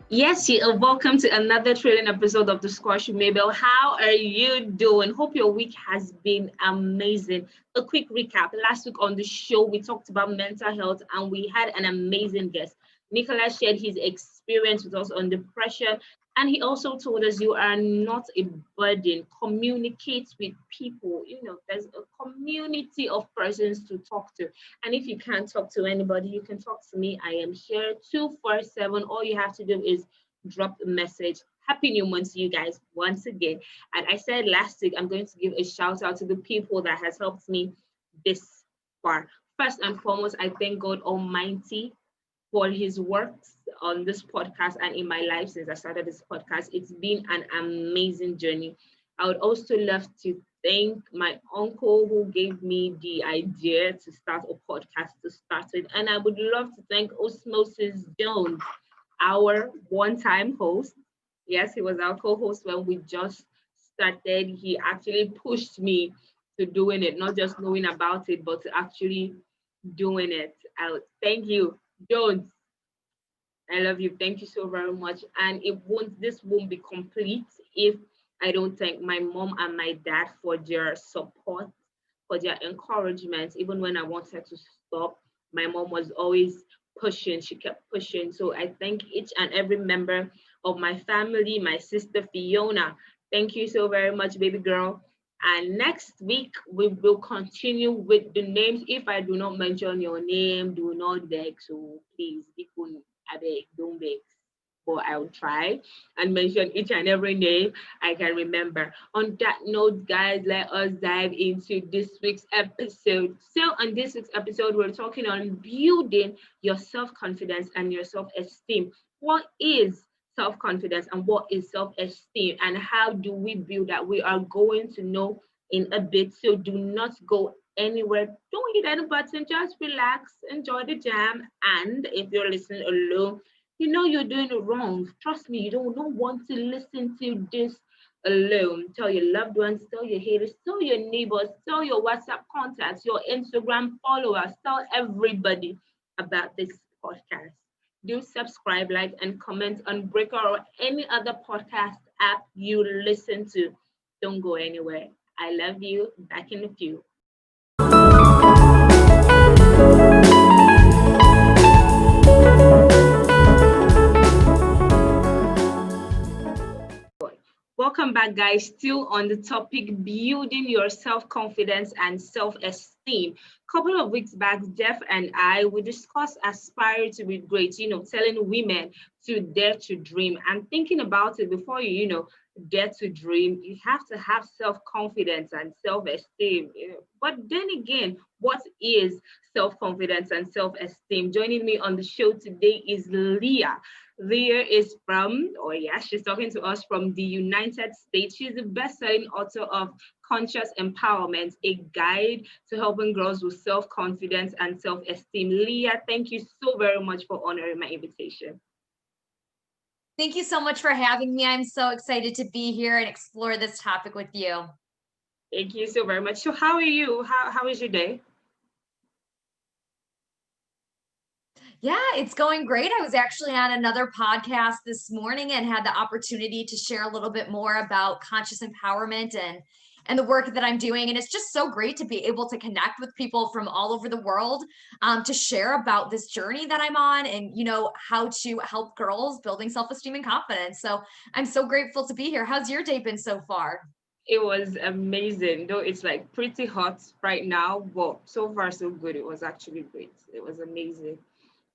Yes, you are welcome to another thrilling episode of the Squash Mabel. How are you doing? Hope your week has been amazing. A quick recap. Last week on the show, we talked about mental health and we had an amazing guest. Nicholas shared his experience with us on depression, and he also told us you are not a burden. Communicate with people. There's a community of persons to talk to. And if you can't talk to anybody, you can talk to me. I am here 247. All you have to do is drop a message. Happy New Month to you guys once again. And I said last week, I'm going to give a shout out to the people that has helped me this far. First and foremost, I thank God Almighty for his works on this podcast and in my life since I started this podcast. It's been an amazing journey. I would also love to thank my uncle who gave me the idea to start a podcast to start with. And I would love to thank Osmosis Jones, our one-time host. Yes, he was our co-host when we just started. He actually pushed me to doing it, not just knowing about it, but to actually doing it. I thank you, Jones. I love you. Thank you so very much. And this won't be complete if I don't thank my mom and my dad for their support, for their encouragement. Even when I wanted to stop, my mom was always pushing. She kept pushing. So I thank each and every member of my family, my sister Fiona. Thank you so very much, baby girl. And next week, we will continue with the names. If I do not mention your name, do not beg. So please, I beg, don't beg. But I'll try and mention each and every name I can remember. On that note, guys, let us dive into this week's episode. So, on this week's episode, we're talking on building your self-confidence and your self-esteem. What is self-confidence and what is self-esteem, and how do we build that? We are going to know in a bit. So, do not go anywhere. Don't hit any button. Just relax, enjoy the jam, and if you're listening alone, you know you're doing it wrong. Trust me, you don't want to listen to this alone. Tell your loved ones, tell your haters, tell your neighbors, tell your WhatsApp contacts, your Instagram followers, tell everybody about this podcast. Do subscribe, like, and comment on Breaker or any other podcast app you listen to. Don't go anywhere. I love you. Back in a few. Welcome back, guys. Still on the topic building your self-confidence and self-esteem. Couple of weeks back, Jeff and I we discussed aspire to be great. Telling women to dare to dream and thinking about it before you dare to dream. You have to have self-confidence and self-esteem. But then again, what is self-confidence and self-esteem? Joining me on the show today is Leah. Leah is she's talking to us from the United States. She's the best-selling author of Conscious Empowerment, a guide to helping girls with self-confidence and self-esteem. Leah, thank you so very much for honoring my invitation. Thank you so much for having me. I'm so excited to be here and explore this topic with you. Thank you so very much. So how are you? How is your day? Yeah, it's going great. I was actually on another podcast this morning and had the opportunity to share a little bit more about conscious empowerment and the work that I'm doing. And it's just so great to be able to connect with people from all over the world to share about this journey that I'm on and, how to help girls building self-esteem and confidence. So I'm so grateful to be here. How's your day been so far? It was amazing, though it's like pretty hot right now, but so far so good. It was actually great. It was amazing.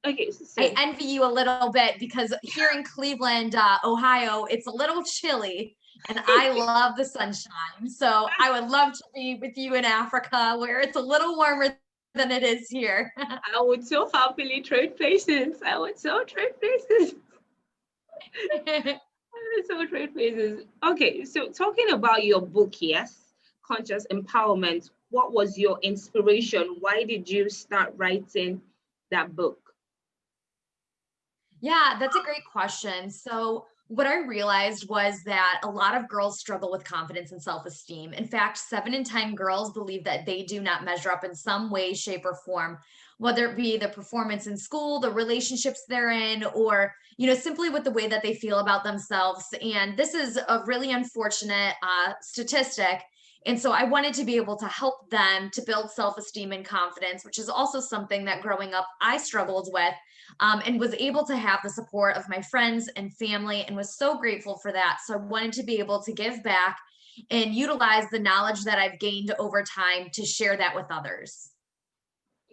Okay, so I envy you a little bit because here in Cleveland, Ohio, it's a little chilly and I love the sunshine. So I would love to be with you in Africa where it's a little warmer than it is here. I would so happily trade places. I would so trade places. So trade places. Okay, so talking about your book, yes, Conscious Empowerment, what was your inspiration? Why did you start writing that book? Yeah, that's a great question. So what I realized was that a lot of girls struggle with confidence and self-esteem. In fact, 7 in 10 girls believe that they do not measure up in some way, shape, or form, whether it be the performance in school, the relationships they're in, or, simply with the way that they feel about themselves. And this is a really unfortunate statistic. And so I wanted to be able to help them to build self-esteem and confidence, which is also something that growing up I struggled with, and was able to have the support of my friends and family, and was so grateful for that. So I wanted to be able to give back and utilize the knowledge that I've gained over time to share that with others.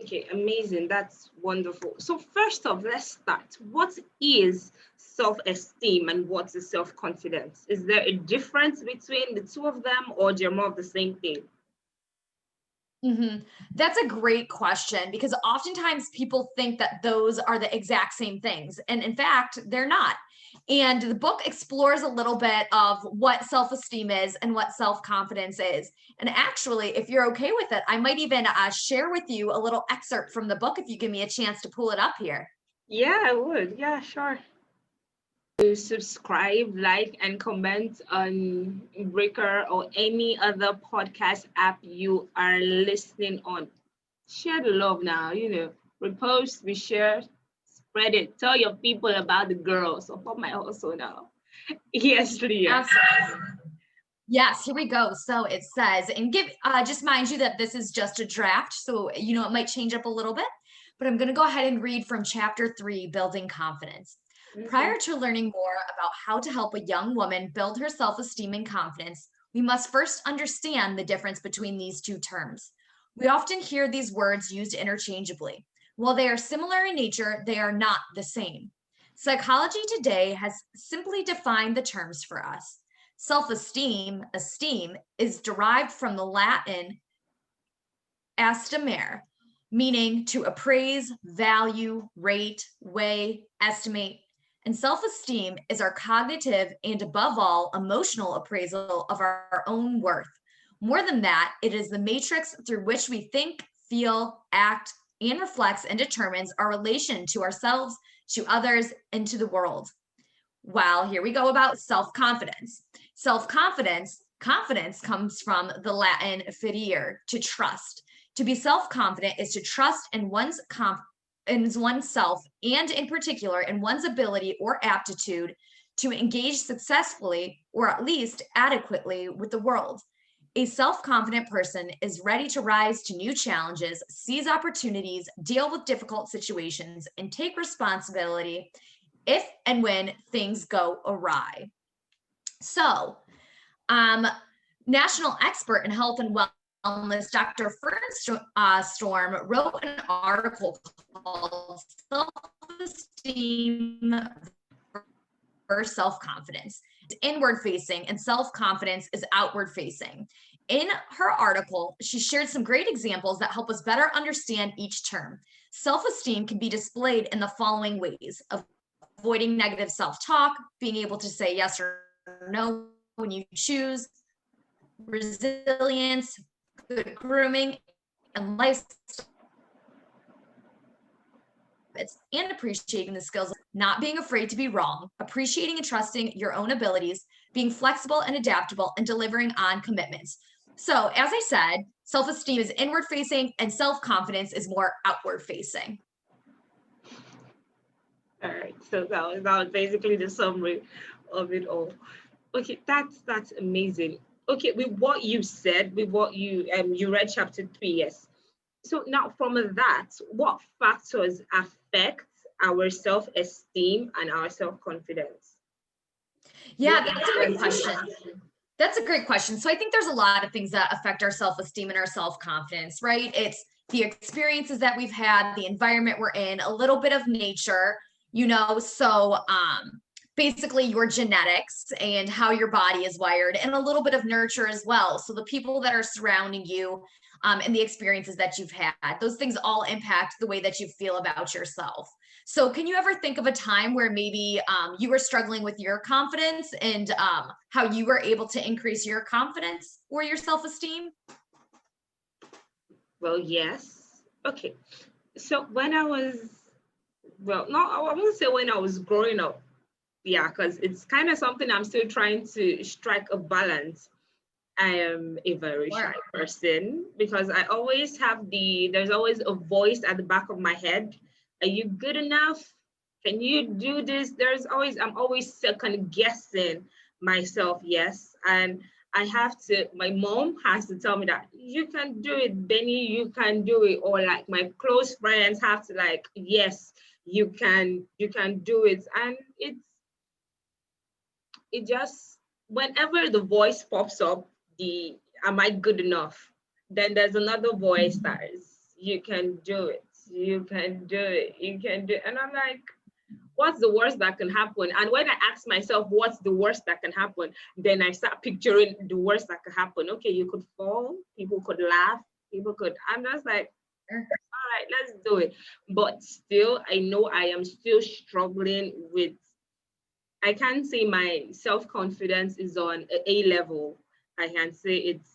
Okay, amazing. That's wonderful. So first off, let's start. What is self-esteem and what is self-confidence? Is there a difference between the two of them, or they're more of the same thing? That's a great question, because oftentimes people think that those are the exact same things. And in fact, they're not. And the book explores a little bit of what self-esteem is and what self-confidence is. And actually, if you're okay with it, I might even share with you a little excerpt from the book if you give me a chance to pull it up here. Yeah, I would. Yeah, sure. To subscribe, like, and comment on Breaker or any other podcast app you are listening on. Share the love now, repost, reshare, spread it. Tell your people about the girls. Support my hustle now. Yes, Leah. Absolutely. Yes, here we go. So it says, and just mind you that this is just a draft. So, it might change up a little bit, but I'm going to go ahead and read from chapter 3, Building Confidence. Prior to learning more about how to help a young woman build her self-esteem and confidence, we must first understand the difference between these two terms. We often hear these words used interchangeably. While they are similar in nature, they are not the same. Psychology today has simply defined the terms for us. Self-esteem, esteem, is derived from the Latin estimare, meaning to appraise, value, rate, weigh, estimate. And self-esteem is our cognitive and, above all, emotional appraisal of our own worth. More than that, it is the matrix through which we think, feel, act, and reflects and determines our relation to ourselves, to others, and to the world. Well, here we go about self-confidence. Confidence comes from the Latin fidere, to trust. To be self-confident is to trust in oneself, and in particular in one's ability or aptitude to engage successfully, or at least adequately, with the world. A self-confident person is ready to rise to new challenges, seize opportunities, deal with difficult situations, and take responsibility if and when things go awry. So, national expert in health and wellness, Dr. Fern Storm, wrote an article called Self-Esteem versus Self-Confidence. It's inward facing and self-confidence is outward facing. In her article, she shared some great examples that help us better understand each term. Self-esteem can be displayed in the following ways: avoiding negative self-talk, being able to say yes or no when you choose, resilience, good grooming, and lifestyle, and appreciating the skills, not being afraid to be wrong, appreciating and trusting your own abilities, being flexible and adaptable, and delivering on commitments. So, as I said, self-esteem is inward facing and self-confidence is more outward facing. All right, so that was basically the summary of it all. Okay, that's amazing. Okay, with what you said, with what you read chapter 3, yes. So now from that, what factors affect our self-esteem and our self-confidence? Yeah, that's a great question. That's a great question. So I think there's a lot of things that affect our self-esteem and our self-confidence, right? It's the experiences that we've had, the environment we're in, a little bit of nature, so basically your genetics and how your body is wired, and a little bit of nurture as well. So the people that are surrounding you, and the experiences that you've had, those things all impact the way that you feel about yourself. So can you ever think of a time where maybe you were struggling with your confidence, and how you were able to increase your confidence or your self-esteem? Well, yes. Okay. So when I was, well, no, I won't say when I was growing up. yeah, because it's kind of something I'm still trying to strike a balance. I am a very shy Sure. person because I always have there's always a voice at the back of my head. Are you good enough? Can you do this? I'm always second guessing myself, yes. And I have to, my mom has to tell me that you can do it, Benny, you can do it. Or like my close friends have to like, yes, you can do it. And it just, whenever the voice pops up, the am I good enough, then there's another voice that is, you can do it, you can do it, you can do it. And I'm like, what's the worst that can happen? And when I ask myself what's the worst that can happen, then I start picturing the worst that could happen. Okay, you could fall, people could laugh, people could, I'm just like, all right, let's do it. But still, I know I am still struggling with, I can't say my self-confidence is on a level. I can say it's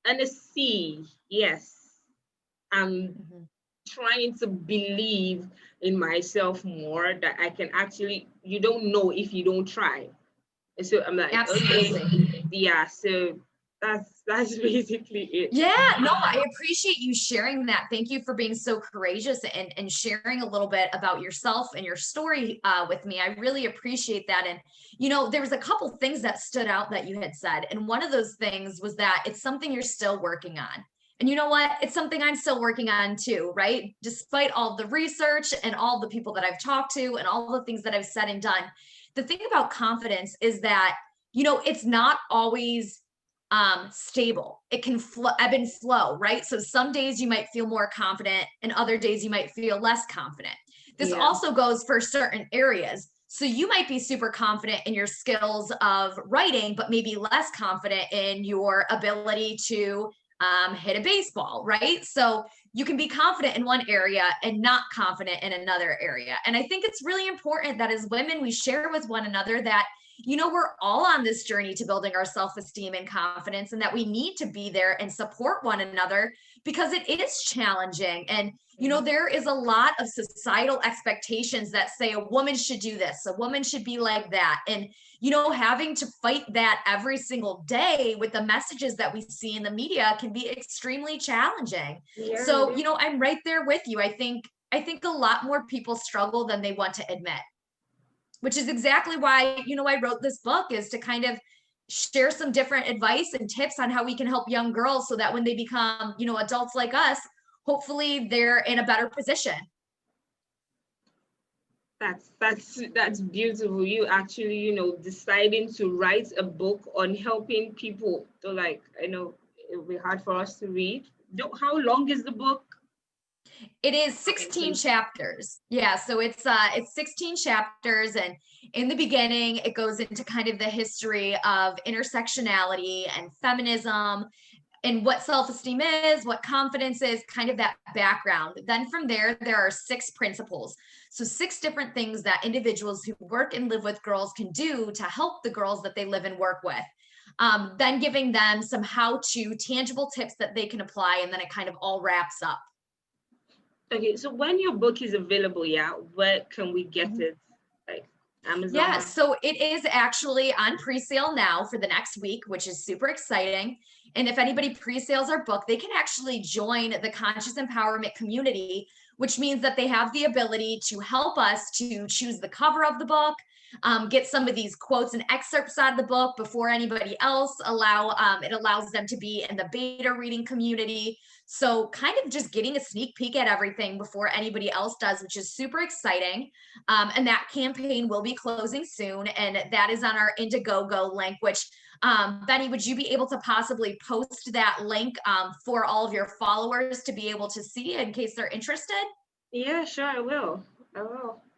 on a C. Yes. I'm Mhm. trying to believe in myself more, that I can actually, you don't know if you don't try. And so I'm like, Absolutely. okay, yeah, so that's basically it. Yeah, no, I appreciate you sharing that. Thank you for being so courageous and sharing a little bit about yourself and your story with me. I really appreciate that. And, there was a couple things that stood out that you had said. And one of those things was that it's something you're still working on. And you know what? It's something I'm still working on too, right? Despite all the research and all the people that I've talked to and all the things that I've said and done. The thing about confidence is that, it's not always stable. It can ebb and flow, right? So some days you might feel more confident and other days you might feel less confident. This Yeah. also goes for certain areas. So you might be super confident in your skills of writing, but maybe less confident in your ability to hit a baseball, right? So you can be confident in one area and not confident in another area. And I think it's really important that as women, we share with one another that we're all on this journey to building our self-esteem and confidence, and that we need to be there and support one another because it is challenging. And, there is a lot of societal expectations that say a woman should do this, a woman should be like that. And, having to fight that every single day with the messages that we see in the media can be extremely challenging. Yeah. So, I'm right there with you. I think a lot more people struggle than they want to admit, which is exactly why, I wrote this book, is to kind of share some different advice and tips on how we can help young girls so that when they become, adults like us, hopefully they're in a better position. That's beautiful. You actually, deciding to write a book on helping people to, like, I know it'll be hard for us to read. How long is the book? It is 16 chapters. Yeah, so it's 16 chapters, and in the beginning it goes into kind of the history of intersectionality and feminism and what self-esteem is, what confidence is, kind of that background. Then from there are 6 principles. So 6 different things that individuals who work and live with girls can do to help the girls that they live and work with. Then giving them some how-to tangible tips that they can apply, and then it kind of all wraps up. Okay, so when your book is available, yeah, where can we get it? Like Amazon? Yeah, so it is actually on pre-sale now for the next week, which is super exciting. And if anybody pre-sales our book, they can actually join the Conscious Empowerment community, which means that they have the ability to help us to choose the cover of the book, get some of these quotes and excerpts out of the book before anybody else. It allows them to be in the beta reading community. So kind of just getting a sneak peek at everything before anybody else does, which is super exciting. And that campaign will be closing soon. And that is on our Indiegogo link, which Benny, would you be able to possibly post that link for all of your followers to be able to see in case they're interested? Yeah, sure, I will.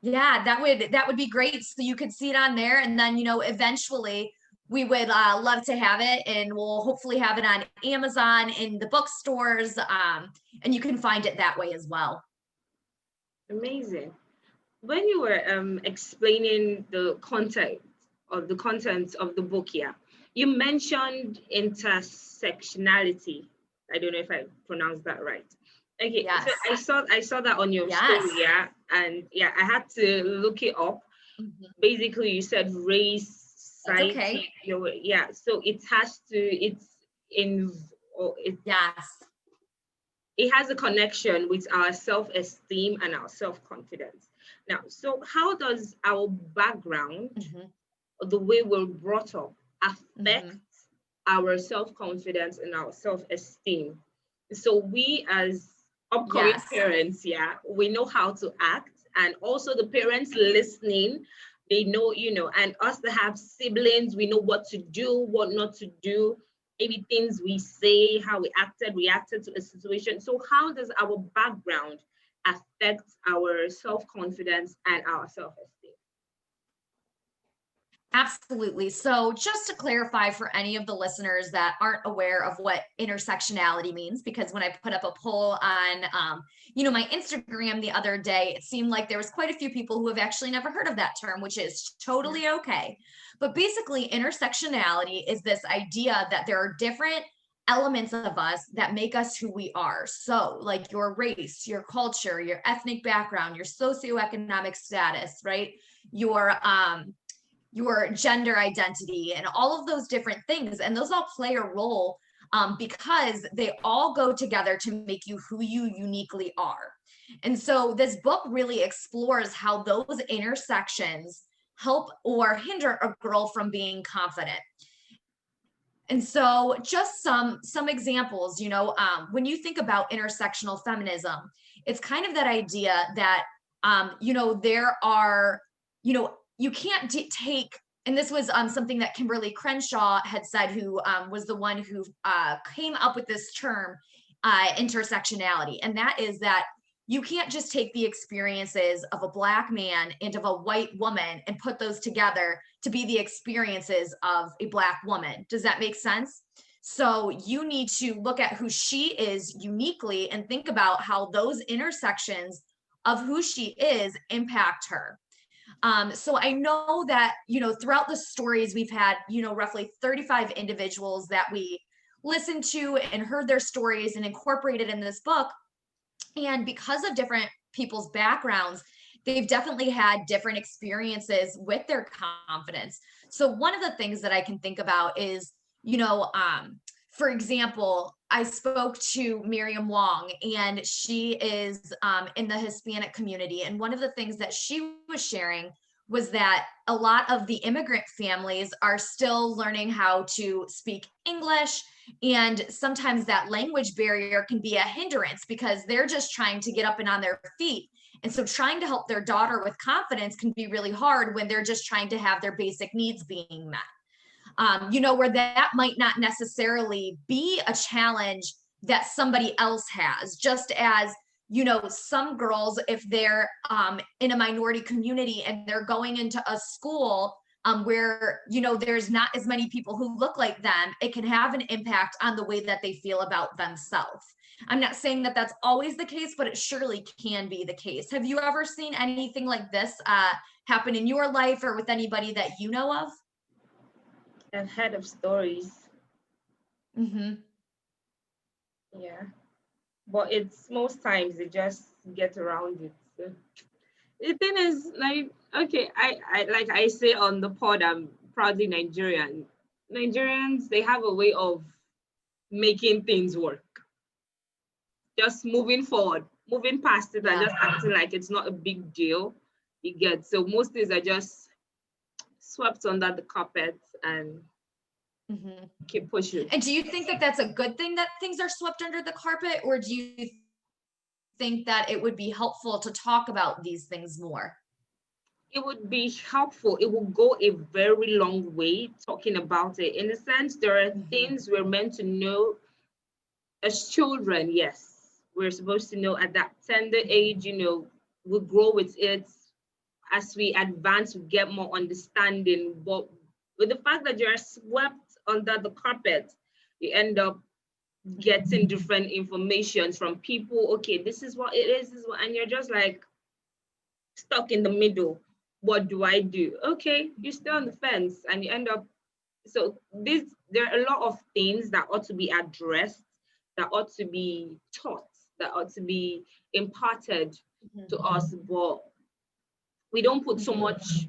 Yeah, that would be great. So you could see it on there, and then eventually we would love to have it, and we'll hopefully have it on Amazon, in the bookstores, and you can find it that way as well. Amazing. When you were explaining the content of the book, yeah, you mentioned intersectionality. I don't know if I pronounced that right. Okay, Yes. so I saw that on your story, yeah, and yeah, I had to look it up. basically you said race, That's okay. society, yeah. So it has to, it's in, or Yes. it has a connection with our self-esteem and our self-confidence. Now, so how does our background, Mhm. the way we're brought up, affect Mhm. our self-confidence and our self-esteem? So we as upcoming Yes. parents, yeah, we know how to act, and also the parents listening, they know, and us that have siblings, we know what to do, what not to do, maybe things we say, how we reacted to a situation. So how does our background affect our self-confidence and our self-esteem? Absolutely. So, just to clarify for any of the listeners that aren't aware of what intersectionality means, because when I put up a poll on, my Instagram the other day, it seemed like there was quite a few people who have actually never heard of that term, which is Yeah. totally okay. But basically, intersectionality is this idea that there are different elements of us that make us who we are. So, like your race, your culture, your ethnic background, your socioeconomic status, right? Your gender identity and all of those different things. And those all play a role because they all go together to make you who you uniquely are. And so this book really explores how those intersections help or hinder a girl from being confident. And so just some examples, when you think about intersectional feminism, it's kind of that idea that there are, you can't take, and this was something that Kimberly Crenshaw had said, who was the one who came up with this term, intersectionality. And that is that you can't just take the experiences of a Black man and of a white woman and put those together to be the experiences of a Black woman. Does that make sense? So you need to look at who she is uniquely and think about how those intersections of who she is impact her. So I know that, throughout the stories, we've had, roughly 35 individuals that we listened to and heard their stories and incorporated in this book. And because of different people's backgrounds, they've definitely had different experiences with their confidence. So one of the things that I can think about is, for example, I spoke to Miriam Wong, and she is in the Hispanic community. And one of the things that she was sharing was that a lot of the immigrant families are still learning how to speak English, and sometimes that language barrier can be a hindrance because they're just trying to get up and on their feet. And so trying to help their daughter with confidence can be really hard when they're just trying to have their basic needs being met. Where that might not necessarily be a challenge that somebody else has, just as some girls, if they're in a minority community and they're going into a school where there's not as many people who look like them, it can have an impact on the way that they feel about themselves. I'm not saying that that's always the case, but it surely can be the case. Have you ever seen anything like this happen in your life or with anybody that you know of? I've heard of stories, Mm-hmm. yeah, but it's most times they just get around it. So the thing is, like, okay, I like I say on the pod, I'm proudly Nigerian. Nigerians, they have a way of making things work, just moving forward, moving past it, and Yeah. just acting like it's not a big deal. You get, so most things are just swept under the carpet and Mm-hmm. keep pushing. And do you think that that's a good thing that things are swept under the carpet, or do you think that it would be helpful to talk about these things more? It would be helpful. It will go a very long way talking about it. In a sense, there are Mm-hmm. things we're meant to know as children. Yes, we're supposed to know at that tender age. We grow with it. As we advance, we get more understanding. But with the fact that you're swept under the carpet, you end up getting different information from people. Okay, this is what it is, and you're just like stuck in the middle. What do I do? Okay, you stay on the fence and you end up. So there are a lot of things that ought to be addressed, that ought to be taught, that ought to be imparted to Mm-hmm. us, but we don't put so Mm-hmm. much.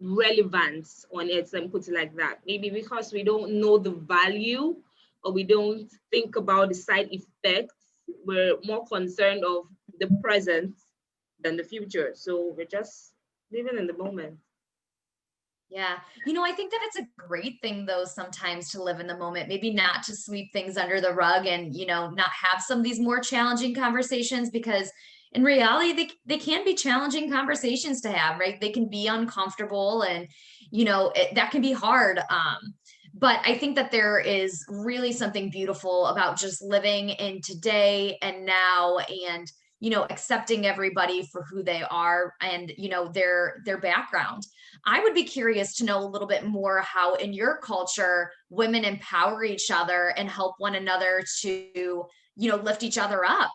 relevance on it, and put it like that. Maybe because we don't know the value, or we don't think about the side effects. We're more concerned of the present than the future. So we're just living in the moment. Yeah. I think that it's a great thing though sometimes to live in the moment, maybe not to sweep things under the rug and, not have some of these more challenging conversations because in reality they can be challenging conversations to have, right? They can be uncomfortable and, that can be hard. But I think that there is really something beautiful about just living in today and now and accepting everybody for who they are and their background. I would be curious to know a little bit more how in your culture women empower each other and help one another to lift each other up.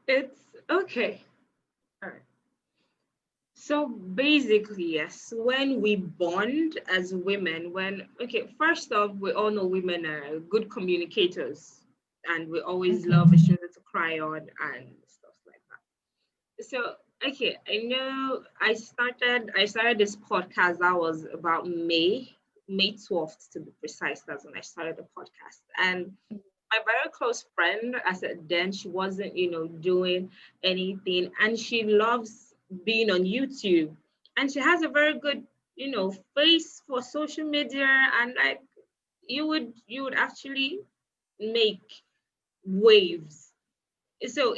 It's okay. All right. So basically, yes, when we bond as women, okay, first off, we all know women are good communicators, and we always love a shoulder to cry on and stuff like that. So, okay, I know I started this podcast. That was about May 12th to be precise. That's when I started the podcast. And my very close friend, I said then she wasn't, doing anything, and she loves being on YouTube, and she has a very good, face for social media, and like you would actually make waves. So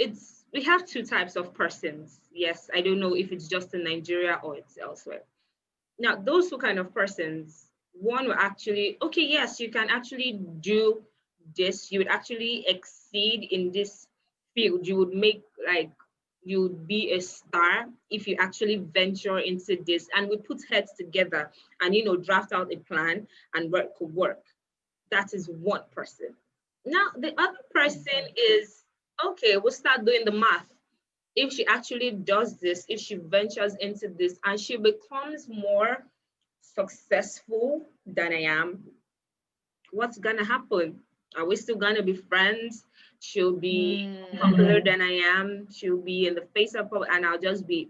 we have two types of persons. Yes, I don't know if it's just in Nigeria or it's elsewhere. Now, those two kind of persons, one will actually, okay, yes, you can actually do this. You would actually exceed in this field. You would make like you would be a star if you actually venture into this, and we put heads together and draft out a plan and work could work. That is one person. Now the other person is okay, we'll start doing the math. If she actually does this, if she ventures into this and she becomes more successful than I am, what's gonna happen? Are we still gonna be friends? She'll be popular than I am. She'll be in the face of public, and I'll just be,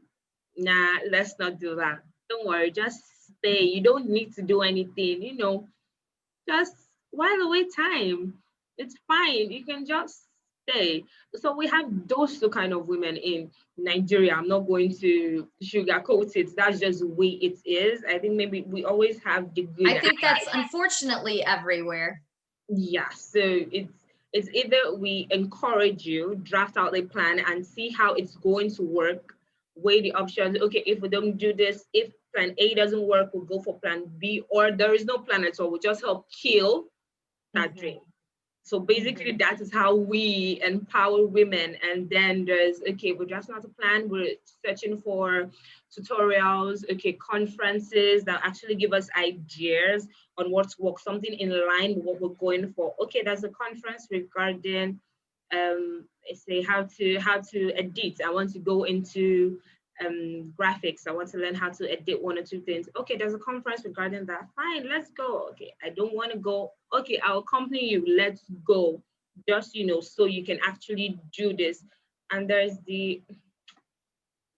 nah, let's not do that. Don't worry, just stay. You don't need to do anything, just while away time. It's fine. You can just stay. So we have those two kind of women in Nigeria. I'm not going to sugarcoat it. That's just the way it is. I think maybe we always have the good. I think that's unfortunately everywhere. Yeah. So it's either we encourage you, draft out a plan and see how it's going to work, weigh the options. Okay, if we don't do this, if plan A doesn't work, we'll go for plan B, or there is no plan at all. We'll just help kill that dream. So basically, that is how we empower women. And then there's, okay, we're just not a plan. We're searching for tutorials, okay, conferences that actually give us ideas on what to work, something in line with what we're going for. Okay, there's a conference regarding, say how to edit. I want to go into graphics. I want to learn how to edit one or two things. Okay, there's a conference regarding that. Fine, let's go. Okay, I don't want to go. Okay, I'll accompany you. Let's go. Just so you can actually do this. And there's the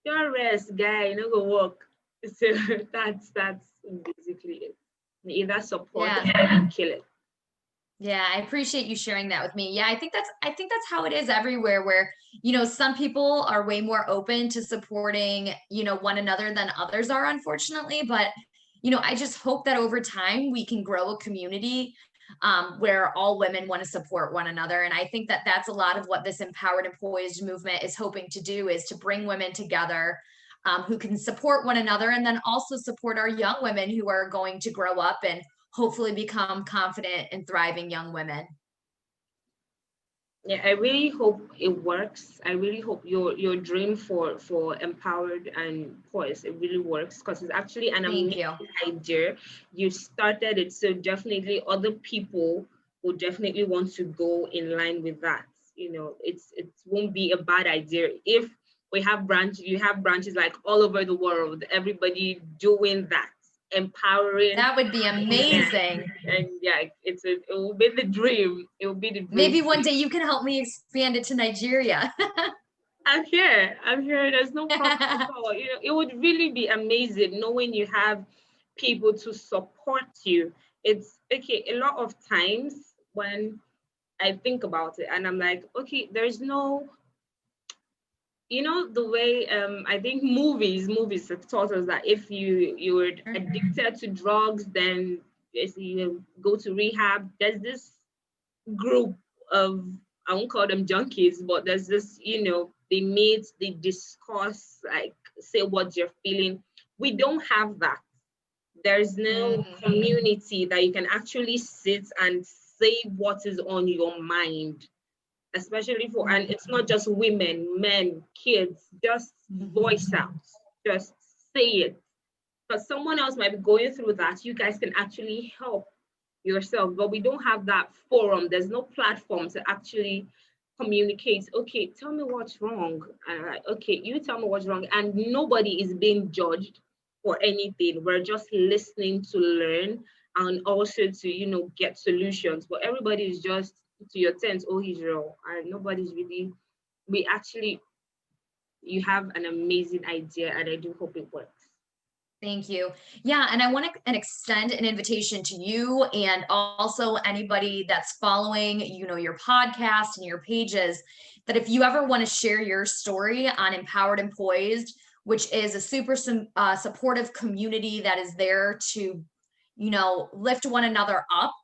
your rest guy, go work. So that's basically it. Either support or kill it. Yeah, I appreciate you sharing that with me. Yeah, I think that's how it is everywhere where, some people are way more open to supporting, one another than others are, unfortunately. But, I just hope that over time we can grow a community where all women want to support one another. And I think that that's a lot of what this empowered and poised movement is hoping to do, is to bring women together who can support one another and then also support our young women who are going to grow up and hopefully become confident and thriving young women. Yeah, I really hope it works. I really hope your dream for empowered and poised, it really works, because it's actually an amazing idea. You started it, so definitely other people will definitely want to go in line with that. It won't be a bad idea if you have branches like all over the world, everybody doing that, empowering. That would be amazing. And yeah, it will be the dream. It will be the dream. Maybe one day you can help me expand it to Nigeria. I'm here. There's no problem at all. You know, it would really be amazing knowing you have people to support you. It's okay. A lot of times when I think about it and I'm like, okay, there's no, you know, the way I think movies have taught us that if you were Mhm. addicted to drugs, then yes, you go to rehab. There's this group of, I won't call them junkies, but there's this, you know, they meet, they discuss, like say what you're feeling. We don't have that. There's no Mhm. community that you can actually sit and say what is on your mind, especially for, and it's not just women, men, kids, just voice out, Mhm. just say it. Because someone else might be going through that. You guys can actually help yourself, but we don't have that forum. There's no platform to actually communicate. Okay, tell me what's wrong. Okay, you tell me what's wrong, and nobody is being judged for anything. We're just listening to learn and also to, you know, get solutions. But everybody is just to your tent. Oh, he's wrong, and nobody's really. We actually, you have an amazing idea, and I do hope it works. Thank you. Yeah, and I want to extend an invitation to you and also anybody that's following, your podcast and your pages, that if you ever want to share your story on Empowered and Poised, which is a super supportive community that is there to, lift one another up.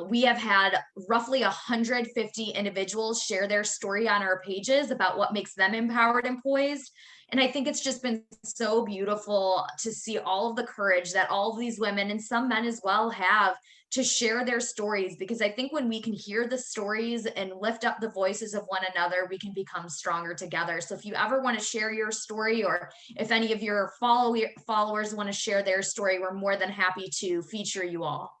We have had roughly 150 individuals share their story on our pages about what makes them empowered and poised. And I think it's just been so beautiful to see all of the courage that all of these women and some men as well have to share their stories, because I think when we can hear the stories and lift up the voices of one another, we can become stronger together. So if you ever want to share your story, or if any of your followers want to share their story, we're more than happy to feature you all.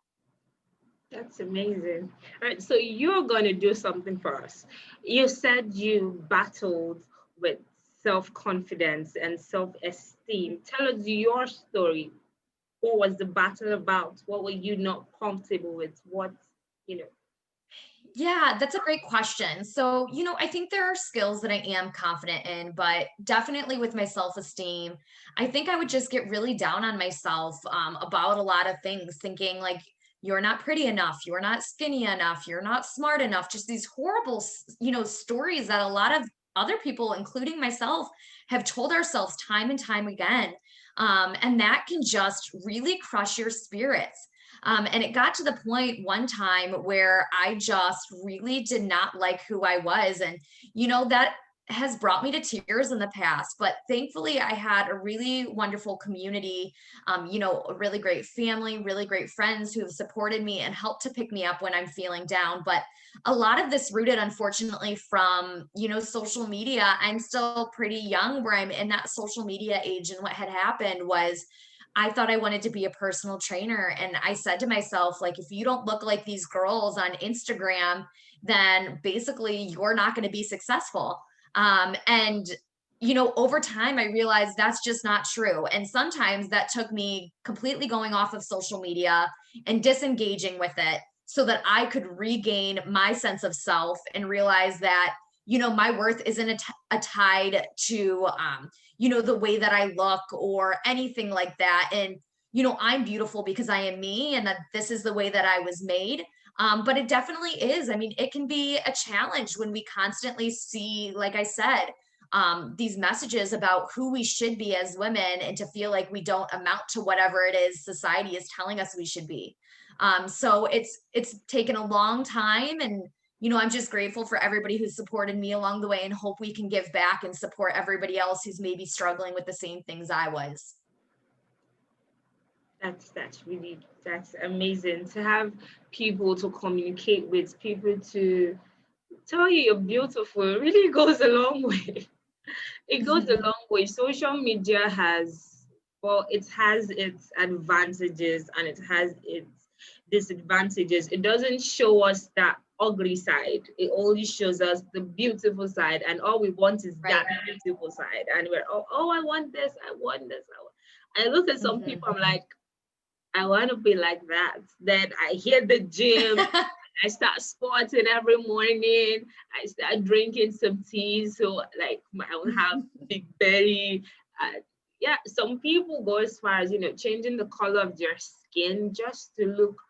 That's amazing. All right, so you're going to do something for us. You said you battled with self confidence and self esteem. Tell us your story. What was the battle about? What were you not comfortable with? What, you know? Yeah, that's a great question. So, I think there are skills that I am confident in, but definitely with my self esteem, I think I would just get really down on myself about a lot of things, thinking like, you're not pretty enough, you're not skinny enough, you're not smart enough, just these horrible, stories that a lot of other people, including myself, have told ourselves time and time again. And that can just really crush your spirits. And it got to the point one time where I just really did not like who I was. And, that has brought me to tears in the past. But thankfully, I had a really wonderful community, a really great family, really great friends who have supported me and helped to pick me up when I'm feeling down. But a lot of this rooted, unfortunately, from, social media. I'm still pretty young where I'm in that social media age. And what had happened was, I thought I wanted to be a personal trainer. And I said to myself, like, if you don't look like these girls on Instagram, then basically you're not going to be successful. And, over time, I realized that's just not true. And sometimes that took me completely going off of social media and disengaging with it so that I could regain my sense of self and realize that, my worth isn't tied to, the way that I look or anything like that. And, I'm beautiful because I am me, and that this is the way that I was made. But it definitely is. I mean, it can be a challenge when we constantly see, like I said, these messages about who we should be as women, and to feel like we don't amount to whatever it is society is telling us we should be. So it's taken a long time, and I'm just grateful for everybody who's supported me along the way, and hope we can give back and support everybody else who's maybe struggling with the same things I was. That's really, that's amazing to have people to communicate with, people to tell you you're beautiful. It really goes a long way. It goes a long way. Social media has, well, it has its advantages and it has its disadvantages. It doesn't show us that ugly side. It only shows us the beautiful side, and all we want is that Right. beautiful side. And we're, oh, I want this, I want this. I look at some people, Mhm. I'm like, I want to be like that. Then I hit the gym, I start sporting every morning. I start drinking some tea, so like I will have big belly. Yeah, some people go as far as changing the color of their skin just to look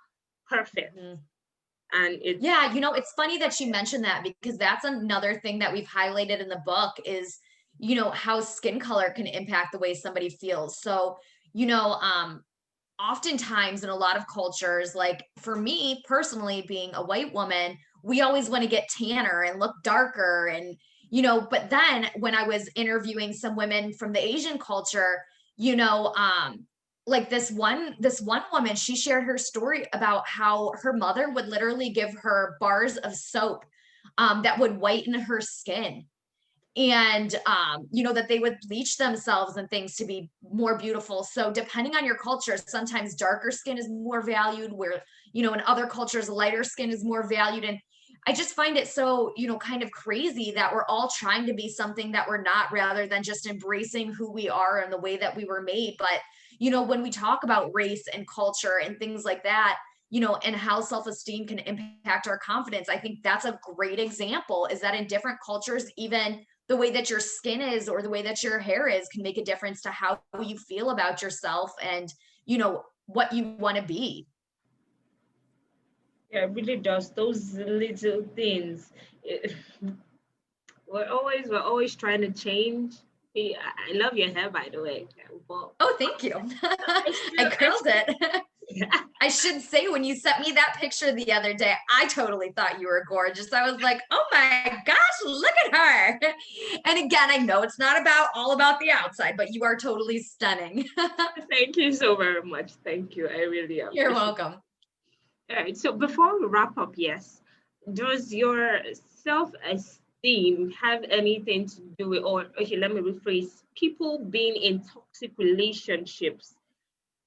perfect, and it's Yeah, it's funny that you mentioned that because that's another thing that we've highlighted in the book is, how skin color can impact the way somebody feels. So, you know, um, oftentimes in a lot of cultures, like for me personally, being a white woman, we always want to get tanner and look darker. And, but then when I was interviewing some women from the Asian culture, you know, like this one woman, she shared her story about how her mother would literally give her bars of soap that would whiten her skin, and that they would bleach themselves and things to be more beautiful. So depending on your culture, sometimes darker skin is more valued, where in other cultures lighter skin is more valued. And I just find it so kind of crazy that we're all trying to be something that we're not, rather than just embracing who we are and the way that we were made. But when we talk about race and culture and things like that, and how self-esteem can impact our confidence, I think that's a great example, is that in different cultures, even the way that your skin is or the way that your hair is can make a difference to how you feel about yourself and what you want to be. yeah, it really does. Those little things. It, we're always trying to change. I love your hair, by the way. But Oh, thank you. I I still, I curled it. still, I should say, when you sent me that picture the other day, I totally thought you were gorgeous. I was like, oh my gosh, look at her. And again, I know it's not all about the outside, but you are totally stunning. thank you so very much. Thank you. I really You're appreciate it. welcome. All right. So before we wrap up, yes, does your self-esteem have anything to do with, or okay, let me rephrase, people being in toxic relationships,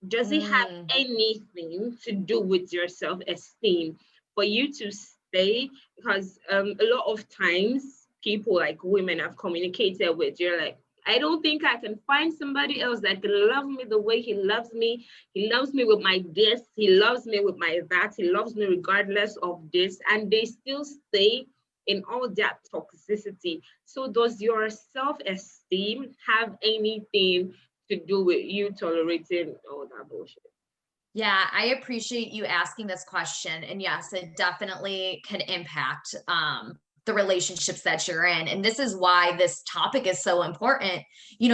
does it have Mm. anything to do with your self-esteem for you to stay? Because a lot of times people like women I've communicated with, you're like, I don't think I can find somebody else that can love me the way he loves me. He loves me with my this, he loves me with my that, he loves me regardless of this, and they still stay in all that toxicity. So does your self-esteem have anything to do with you tolerating all that bullshit? Yeah, I appreciate you asking this question. And yes, it definitely can impact the relationships that you're in. And this is why this topic is so important.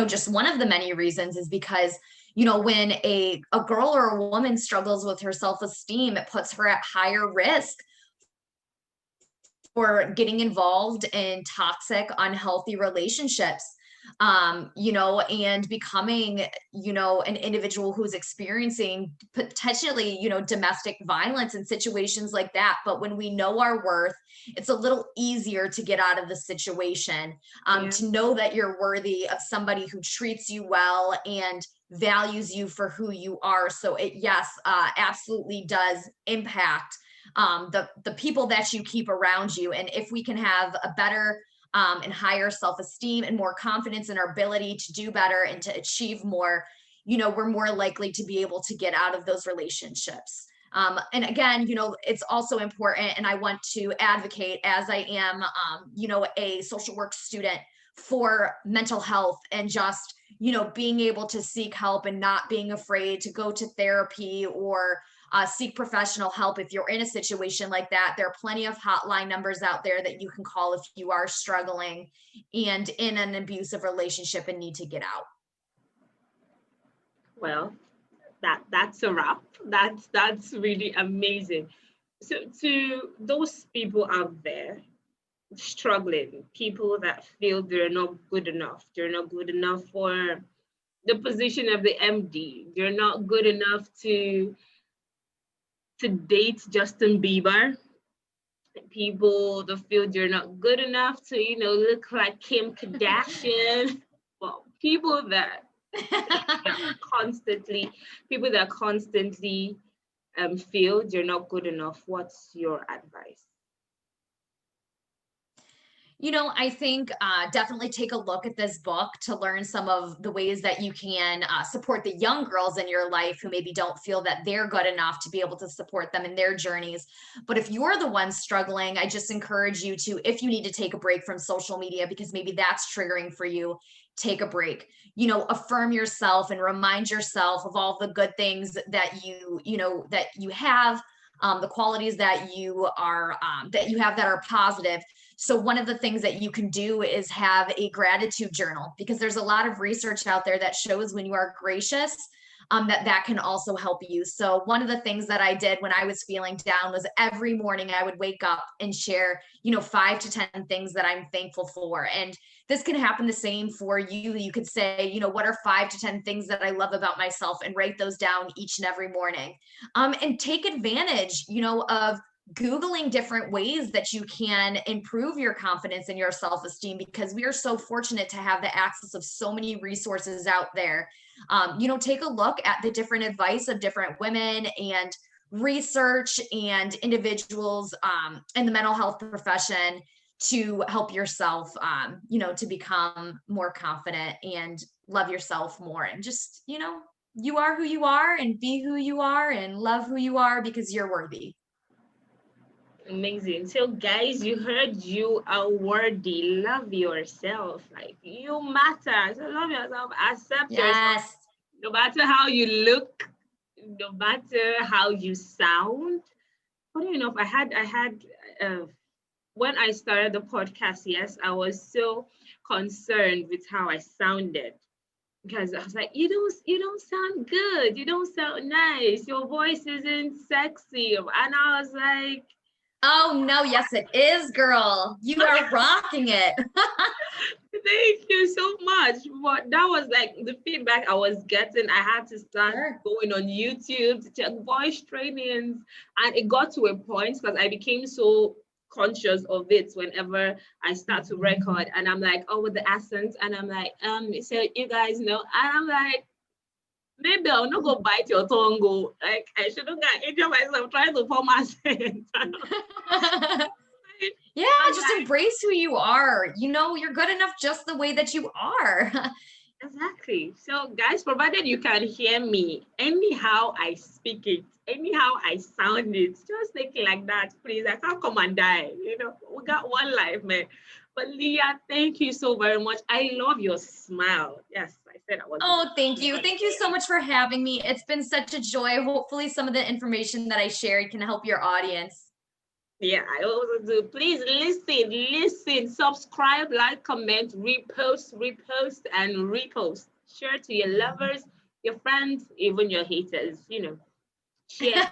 Just one of the many reasons is because, when a girl or a woman struggles with her self-esteem, it puts her at higher risk for getting involved in toxic, unhealthy relationships, and becoming, an individual who's experiencing potentially, domestic violence and situations like that. But when we know our worth, it's a little easier to get out of the situation, Yeah. to know that you're worthy of somebody who treats you well and values you for who you are. So it, yes, absolutely does impact the people that you keep around you. And if we can have a better and higher self-esteem and more confidence in our ability to do better and to achieve more, we're more likely to be able to get out of those relationships. And again, it's also important, and I want to advocate, as I am, a social work student, for mental health and just, being able to seek help and not being afraid to go to therapy or seek professional help. If you're in a situation like that, there are plenty of hotline numbers out there that you can call if you are struggling and in an abusive relationship and need to get out. Well, that's a wrap. That's really amazing. So to those people out there struggling, people that feel they're not good enough, they're not good enough for the position of the MD, they're not good enough to date Justin Bieber, people that feel they're not good enough to, look like Kim Kardashian. Well, that are constantly, people that constantly feel they're not good enough. What's your advice? I think definitely take a look at this book to learn some of the ways that you can support the young girls in your life who maybe don't feel that they're good enough to be able to support them in their journeys. But if you're the one struggling, I just encourage you to, if you need to take a break from social media because maybe that's triggering for you, take a break. Affirm yourself and remind yourself of all the good things that that you have, the qualities that you have that are positive. So one of the things that you can do is have a gratitude journal, because there's a lot of research out there that shows when you are gracious, that can also help you. So one of the things that I did when I was feeling down was every morning I would wake up and share, 5 to 10 things that I'm thankful for. And this can happen the same for you. You could say, what are 5 to 10 things that I love about myself, and write those down each and every morning. And take advantage, of Googling different ways that you can improve your confidence and your self-esteem, because we are so fortunate to have the access of so many resources out there. Take a look at the different advice of different women and research and individuals in the mental health profession to help yourself, to become more confident and love yourself more, and just, you are who you are, and be who you are, and love who you are, because you're worthy. Amazing. So, guys, you heard you are worthy. Love yourself. Like, you matter. So, love yourself. Accept yourself. Yes. No matter how you look, no matter how you sound. Funny enough, uh, when I started the podcast, yes, I was so concerned with how I sounded, because I was like, you don't sound good. You don't sound nice. Your voice isn't sexy. And I was like, Oh no, yes it is, girl. You are rocking it. thank you so much. But that was like the feedback I was getting. I had to start Sure. going on YouTube to check voice trainings. And it got to a point, because I became so conscious of it whenever I start to record. And I'm like, oh, with the accent. And I'm like, so you guys know. And I'm like, maybe I'll not go bite your tongue. Go. Like, I shouldn't get injure myself trying to form accent. Yeah, just embrace who you are. You're good enough just the way that you are. Exactly. So, guys, provided you can hear me, anyhow I speak it, anyhow I sound it, just take it like that, please. I can't come and die. We got one life, man. But Leah, thank you so very much. I love your smile. Yes, I said I was. Oh, thank you. Thank you so much for having me. It's been such a joy. Hopefully some of the information that I shared can help your audience. Yeah, I also do. Please listen, subscribe, like, comment, repost, and repost. Share to your lovers, your friends, even your haters. Share,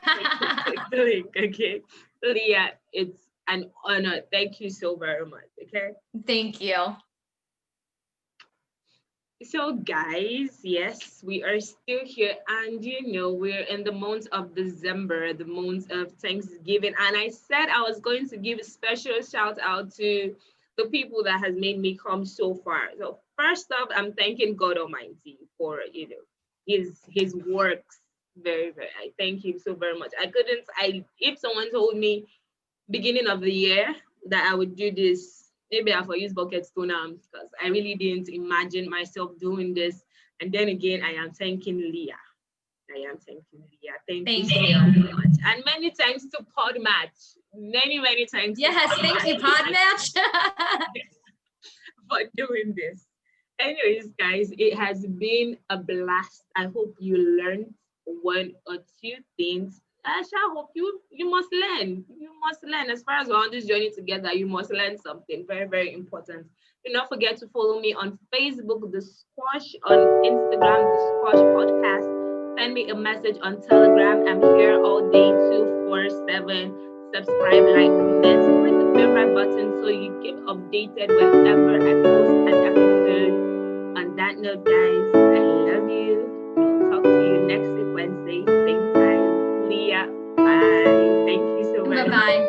click the link, okay? Leah, it's an honor. Thank you so very much, okay? Thank you. So, guys, yes, we are still here, and we're in the month of December, the month of Thanksgiving. And I said I was going to give a special shout out to the people that has made me come so far. So, first off, I'm thanking God Almighty for his works. Very, very. I thank him so very much. If someone told me beginning of the year that I would do this, maybe I will use bucket stone arms, because I really didn't imagine myself doing this. And then again, I am thanking Leah. I am thanking Leah. Thank you so very much. And many thanks to Podmatch. Many, many thanks. Yes, thank you, Podmatch. For doing this. Anyways, guys, it has been a blast. I hope you learned one or two things. I shall hope you must learn. You must learn. As far as we're on this journey together, you must learn something very, very important. Do not forget to follow me on Facebook, The Squash, on Instagram, The Squash Podcast. Send me a message on Telegram. I'm here all day, 247. Subscribe, like, comment, click the favorite button so you keep updated whenever I post an episode. On that note, guys, I love you. I'll talk to you next week, Wednesday, same time. Leah, bye. Thank you so much. Bye-bye.